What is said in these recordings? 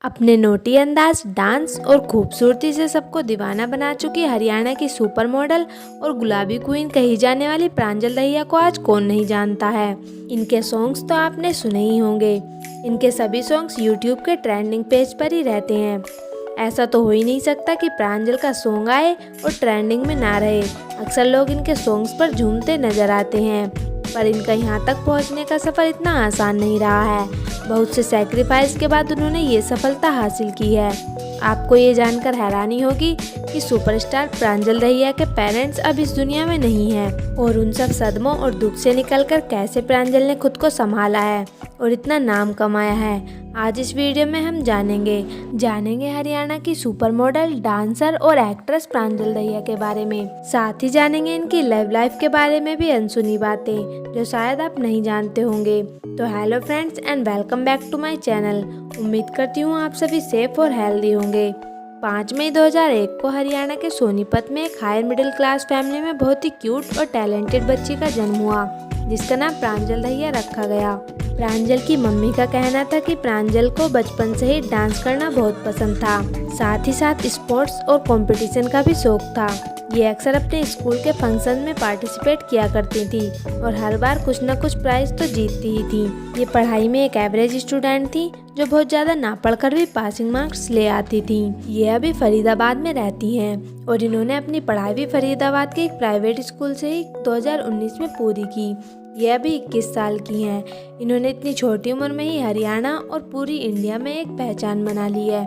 अपने नोटी अंदाज, डांस और खूबसूरती से सबको दीवाना बना चुकी हरियाणा की सुपर मॉडल और गुलाबी क्वीन कही जाने वाली प्रांजल दहिया को आज कौन नहीं जानता है। इनके सॉन्ग्स तो आपने सुने ही होंगे। इनके सभी सॉन्ग्स यूट्यूब के ट्रेंडिंग पेज पर ही रहते हैं। ऐसा तो हो ही नहीं सकता कि प्रांजल का सॉन्ग आए और ट्रेंडिंग में ना रहे। अक्सर लोग इनके सॉन्ग्स पर झूमते नजर आते हैं, पर इनका यहाँ तक पहुँचने का सफ़र इतना आसान नहीं रहा है। बहुत से सैक्रिफाइस के बाद उन्होंने ये सफलता हासिल की है। आपको ये जानकर हैरानी होगी कि सुपरस्टार प्रांजल दहिया के पेरेंट्स अब इस दुनिया में नहीं हैं और उन सब सदमों और दुख से निकलकर कैसे प्रांजल ने खुद को संभाला है और इतना नाम कमाया है। आज इस वीडियो में हम जानेंगे हरियाणा की सुपर मॉडल, डांसर और एक्ट्रेस प्रांजल दहिया के बारे में। साथ ही जानेंगे इनकी लव लाइफ के बारे में भी अनसुनी बातें जो शायद आप नहीं जानते होंगे। तो hello friends and welcome back to my channel. उम्मीद करती हूँ आप सभी सेफ और हेल्दी होंगे। 5 मई 2001 को हरियाणा के सोनीपत में एक हायर मिडिल क्लास फैमिली में बहुत ही क्यूट और टैलेंटेड बच्ची का जन्म हुआ, जिसका नाम प्रांजल दहिया रखा गया। प्रांजल की मम्मी का कहना था कि प्रांजल को बचपन से ही डांस करना बहुत पसंद था, साथ ही साथ स्पोर्ट्स और कंपटीशन का भी शौक था। ये अक्सर अपने स्कूल के फंक्शन में पार्टिसिपेट किया करती थी और हर बार कुछ न कुछ प्राइज तो जीतती ही थी। ये पढ़ाई में एक एवरेज स्टूडेंट थी जो बहुत ज़्यादा ना पढ़कर भी पासिंग मार्क्स ले आती थी। ये अभी फरीदाबाद में रहती हैं और इन्होंने अपनी पढ़ाई भी फरीदाबाद के एक प्राइवेट स्कूल से ही 2019 में पूरी की। ये अभी 21 साल की हैं। इन्होंने इतनी छोटी उम्र में ही हरियाणा और पूरी इंडिया में एक पहचान बना ली है।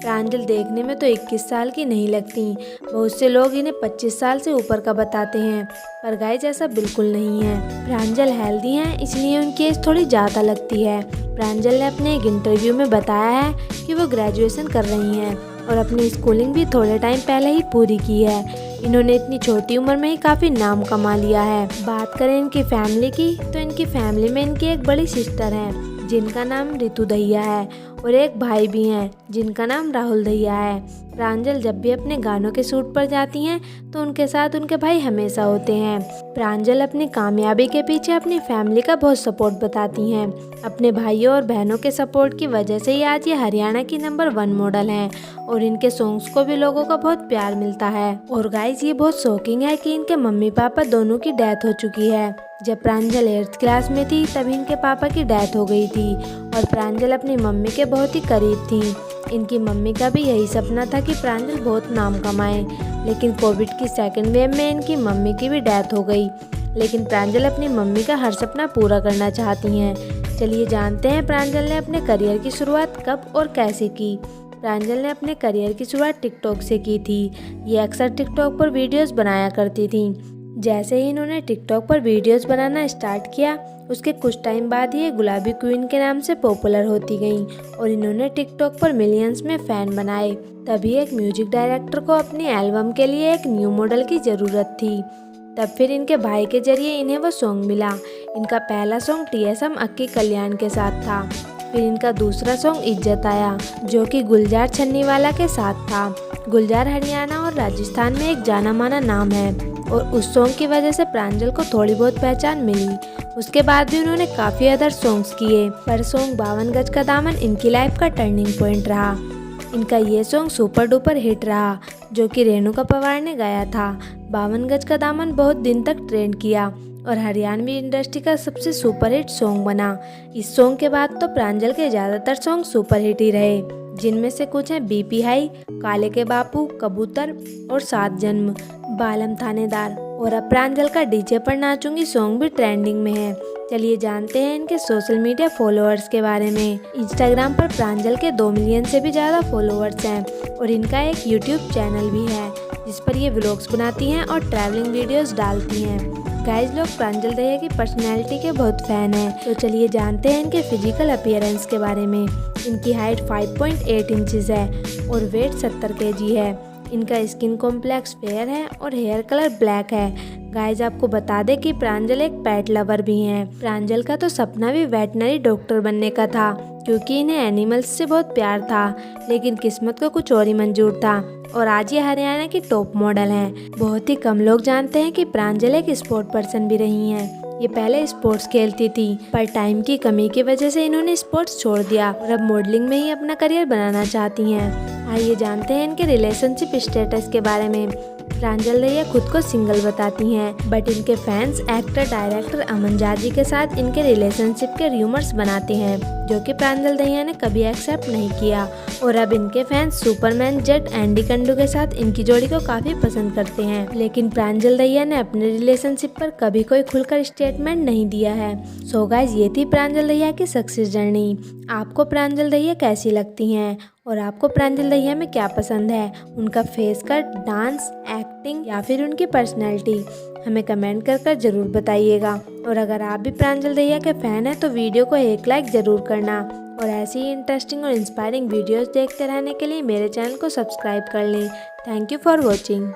प्रांजल देखने में तो 21 साल की नहीं लगती। बहुत से लोग इन्हें 25 साल से ऊपर का बताते हैं, पर गाइस ऐसा बिल्कुल नहीं है। प्रांजल हेल्दी हैं, इसलिए उनकी एज थोड़ी ज़्यादा लगती है। प्रांजल ने अपने एक इंटरव्यू में बताया है कि वो ग्रेजुएशन कर रही हैं और अपनी स्कूलिंग भी थोड़े टाइम पहले ही पूरी की है। इन्होंने इतनी छोटी उम्र में ही काफ़ी नाम कमा लिया है। बात करें इनकी फैमिली की, तो इनकी फैमिली में इनकी एक बड़ी सिस्टर है जिनका नाम रितु दहिया है और एक भाई भी हैं जिनका नाम राहुल दहिया है। प्रांजल जब भी अपने गानों के शूट पर जाती हैं तो उनके साथ उनके भाई हमेशा होते हैं। प्रांजल अपनी कामयाबी के पीछे अपनी फैमिली का बहुत सपोर्ट बताती हैं। अपने भाइयों और बहनों के सपोर्ट की वजह से ही आज ये हरियाणा की नंबर 1 मॉडल हैं और इनके सॉन्ग्स को भी लोगों का बहुत प्यार मिलता है। और गाइस ये बहुत शॉकिंग है कि इनके मम्मी पापा दोनों की डेथ हो चुकी है। जब प्रांजल 8th क्लास में थी तभी इनके पापा की डेथ हो गई थी और प्रांजल अपनी मम्मी के बहुत ही करीब थी। इनकी मम्मी का भी यही सपना था कि प्रांजल बहुत नाम कमाए, लेकिन कोविड की सेकेंड वेव में इनकी मम्मी की भी डेथ हो गई। लेकिन प्रांजल अपनी मम्मी का हर सपना पूरा करना चाहती हैं। चलिए जानते हैं प्रांजल ने अपने करियर की शुरुआत कब और कैसे की। प्रांजल ने अपने करियर की शुरुआत टिकटॉक से की थी। ये अक्सर टिकटॉक पर वीडियोस बनाया करती थी। जैसे ही इन्होंने टिकटॉक पर वीडियोस बनाना स्टार्ट किया, उसके कुछ टाइम बाद ये गुलाबी क्वीन के नाम से पॉपुलर होती गईं और इन्होंने टिकटॉक पर मिलियंस में फ़ैन बनाए। तभी एक म्यूजिक डायरेक्टर को अपनी एल्बम के लिए एक न्यू मॉडल की ज़रूरत थी। तब फिर इनके भाई के जरिए इन्हें वो सॉन्ग मिला। इनका पहला सॉन्ग TSM अक्की कल्याण के साथ था। फिर इनका दूसरा सॉन्ग इज्जत आया, जो कि गुलजार छन्नीवाला के साथ था। गुलजार हरियाणा और राजस्थान में एक जाना माना नाम है और उस सॉन्ग की वजह से प्रांजल को थोड़ी बहुत पहचान मिली। उसके बाद भी उन्होंने काफ़ी अदर सॉन्ग्स किए, पर सॉन्ग 52 गज का दामन इनकी लाइफ का टर्निंग पॉइंट रहा। इनका ये सॉन्ग सुपर डुपर हिट रहा, जो कि रेणुका पवार ने गाया था। 52 गज का दामन बहुत दिन तक ट्रेंड किया और हरियाणवी इंडस्ट्री का सबसे सुपर हिट सॉन्ग बना। इस सॉन्ग के बाद तो प्रांजल के ज़्यादातर सॉन्ग सुपर हिट ही रहे, जिनमें से कुछ हैं BP हाई, काले के बापू, कबूतर और 7 जन्म, बालम थानेदार और अब प्रांजल का डीजे पर नाचूंगी सॉन्ग भी ट्रेंडिंग में है। चलिए जानते हैं इनके सोशल मीडिया फॉलोअर्स के बारे में। इंस्टाग्राम पर प्रांजल के 2 मिलियन से भी ज़्यादा फॉलोअर्स हैं और इनका एक यूट्यूब चैनल भी है जिस पर ये व्लॉग्स बनाती हैं और ट्रैवलिंग वीडियोस डालती हैं। गाइस लोग प्रांजल दहिया की पर्सनैलिटी के बहुत फ़ैन हैं, तो चलिए जानते हैं इनके फिजिकल अपीयरेंस के बारे में। इनकी हाइट 5.8 इंचज़ है और वेट 70 kg है। इनका स्किन कॉम्प्लेक्स फेयर है और हेयर कलर ब्लैक है। गाइस आपको बता दें कि प्रांजल एक पेट लवर भी हैं। प्रांजल का तो सपना भी वेटनरी डॉक्टर बनने का था, क्योंकि इन्हें एनिमल्स से बहुत प्यार था, लेकिन किस्मत को कुछ और ही मंजूर था और आज ये हरियाणा की टॉप मॉडल हैं। बहुत ही कम लोग जानते हैं कि प्रांजल एक स्पोर्ट पर्सन भी रही हैं। ये पहले स्पोर्ट्स खेलती थी, पर टाइम की कमी की वजह से इन्होंने स्पोर्ट्स छोड़ दिया और अब मॉडलिंग में ही अपना करियर बनाना चाहती हैं। आइए जानते हैं इनके रिलेशनशिप स्टेटस के बारे में। प्रांजल दहिया खुद को सिंगल बताती हैं, बट इनके फैंस एक्टर डायरेक्टर अमन जाजी के साथ इनके रिलेशनशिप के र्यूमर्स बनाते हैं, जो कि प्रांजल दहिया ने कभी एक्सेप्ट नहीं किया। और अब इनके fans Superman jet Andy Kandu के साथ इनकी जोड़ी को काफी पसंद करते हैं, लेकिन प्रांजल दहिया ने अपने रिलेशनशिप पर कभी कोई खुलकर स्टेटमेंट नहीं दिया है। सो गाइस, ये थी प्रांजल दहिया की सक्सेस जर्नी। आपको प्रांजल दहिया कैसी लगती हैं और आपको प्रांजल दहिया में क्या पसंद है, उनका फेस कट, डांस, एक्टिंग या फिर उनकी पर्सनैलिटी? हमें कमेंट कर जरूर बताइएगा। और अगर आप भी प्रांजल दहिया के फैन हैं तो वीडियो को एक लाइक ज़रूर करना और ऐसी ही इंटरेस्टिंग और इंस्पायरिंग वीडियोस देखते रहने के लिए मेरे चैनल को सब्सक्राइब कर लें। Thank you for watching.